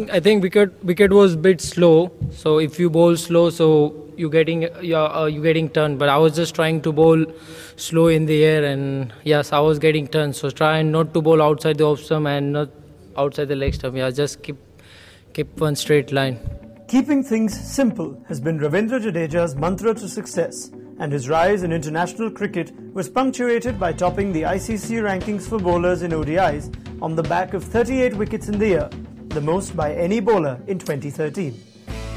I think wicket was a bit slow. So if you bowl slow, so you getting turned. But I was just trying to bowl slow in the air, and yes, I was getting turned. So try not to bowl outside the off stump and not outside the leg stump. Yeah, just keep one straight line. Keeping things simple has been Ravindra Jadeja's mantra to success, and his rise in international cricket was punctuated by topping the ICC rankings for bowlers in ODIs on the back of 38 wickets in the year, the most by any bowler in 2013.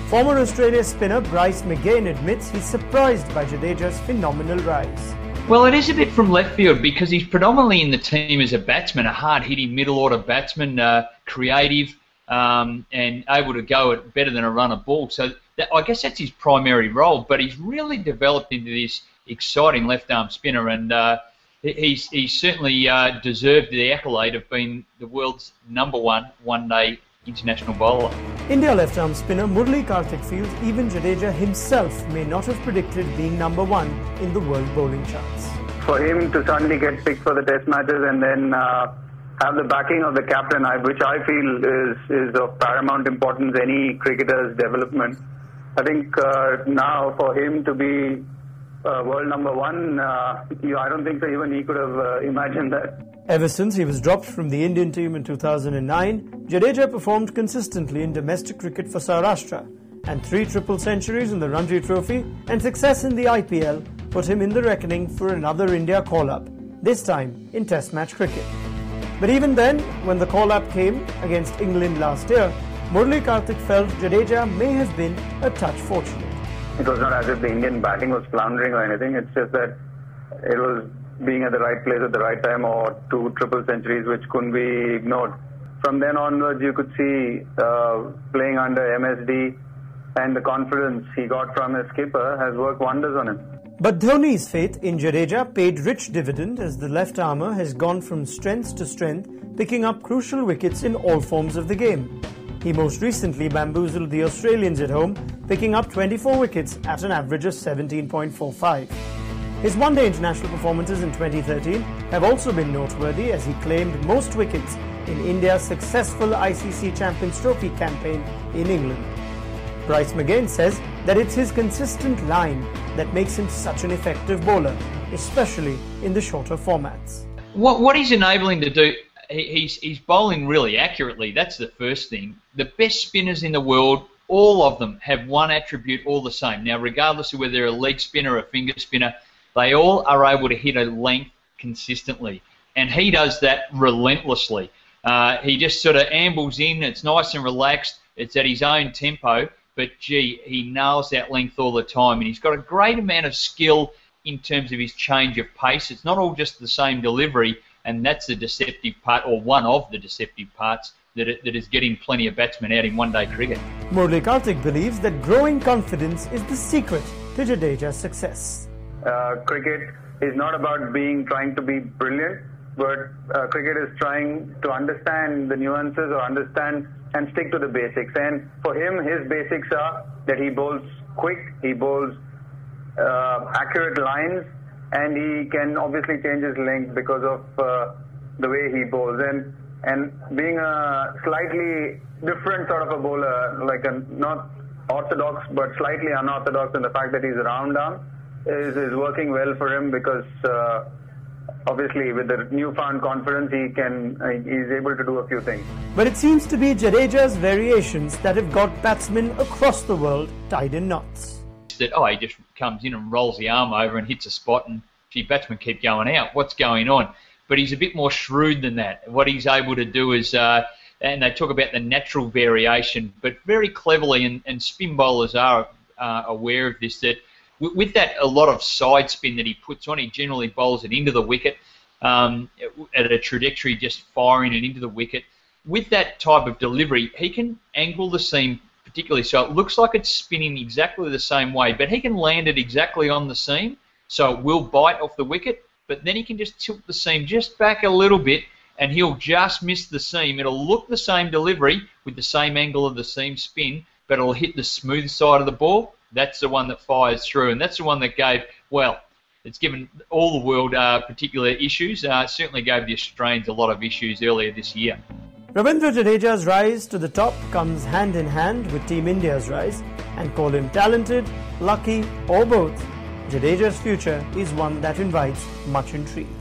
Former Australia spinner Bryce McGain admits he's surprised by Jadeja's phenomenal rise. Well, it is a bit from left field because he's predominantly in the team as a batsman, a hard-hitting middle-order batsman, creative, and able to go at better than a runner ball. So I guess that's his primary role, but he's really developed into this exciting left-arm spinner, and he's certainly deserved the accolade of being the world's #1 one-day international bowler. India left-arm spinner Murali Karthik feels even Jadeja himself may not have predicted being #1 in the world bowling charts. For him to suddenly get picked for the test matches and then have the backing of the captain, which I feel is of paramount importance in any cricketer's development. I think now for him to be world #1, I don't think so even he could have imagined that. Ever since he was dropped from the Indian team in 2009, Jadeja performed consistently in domestic cricket for Saurashtra, and 3 triple centuries in the Ranji Trophy and success in the IPL put him in the reckoning for another India call-up, this time in Test match cricket. But even then, when the call-up came against England last year, Murali Karthik felt Jadeja may have been a touch fortunate. It was not as if the Indian batting was floundering or anything. It's just that it was being at the right place at the right time, or 2 triple centuries which couldn't be ignored. From then onwards, you could see playing under MSD and the confidence he got from his skipper has worked wonders on him. But Dhoni's faith in Jadeja paid rich dividend as the left-armer has gone from strength to strength, picking up crucial wickets in all forms of the game. He most recently bamboozled the Australians at home, picking up 24 wickets at an average of 17.45. His one-day international performances in 2013 have also been noteworthy as he claimed most wickets in India's successful ICC Champions Trophy campaign in England. Bryce McGain says that it's his consistent line that makes him such an effective bowler, especially in the shorter formats. What he's enabling to do, he's bowling really accurately. That's the first thing. The best spinners in the world, all of them, have one attribute all the same. Now, regardless of whether they're a leg spinner or a finger spinner, they all are able to hit a length consistently. And he does that relentlessly. He just sort of ambles in. It's nice and relaxed. It's at his own tempo. But, gee, he nails that length all the time. And he's got a great amount of skill in terms of his change of pace. It's not all just the same delivery. And that's the deceptive part, or one of the deceptive parts, that is getting plenty of batsmen out in one-day cricket. Murali Karthik believes that growing confidence is the secret to Jadeja's success. Cricket is not about trying to be brilliant, but cricket is trying to understand the nuances or understand and stick to the basics. And for him, his basics are that he bowls quick, he bowls accurate lines, and he can obviously change his length because of the way he bowls. And being a slightly different sort of a bowler, like a not orthodox but slightly unorthodox, in the fact that he's round arm, is working well for him because obviously with the newfound confidence he's able to do a few things. But it seems to be Jadeja's variations that have got batsmen across the world tied in knots. That he just comes in and rolls the arm over and hits a spot and gee, batsmen keep going out. What's going on? But he's a bit more shrewd than that. What he's able to do is, and they talk about the natural variation, but very cleverly, and spin bowlers are aware of this, that with that a lot of side spin that he puts on, he generally bowls it into the wicket at a trajectory just firing it into the wicket. With that type of delivery, he can angle the seam particularly so it looks like it's spinning exactly the same way, but he can land it exactly on the seam so it will bite off the wicket, but then he can just tilt the seam just back a little bit and he'll just miss the seam. It'll look the same delivery with the same angle of the seam spin, but it'll hit the smooth side of the ball. That's the one that fires through, and that's the one that gave, well, it's given all the world particular issues. Certainly gave the Australians a lot of issues earlier this year. Ravindra Jadeja's rise to the top comes hand in hand with Team India's rise, and call him talented, lucky or both, Jadeja's future is one that invites much intrigue.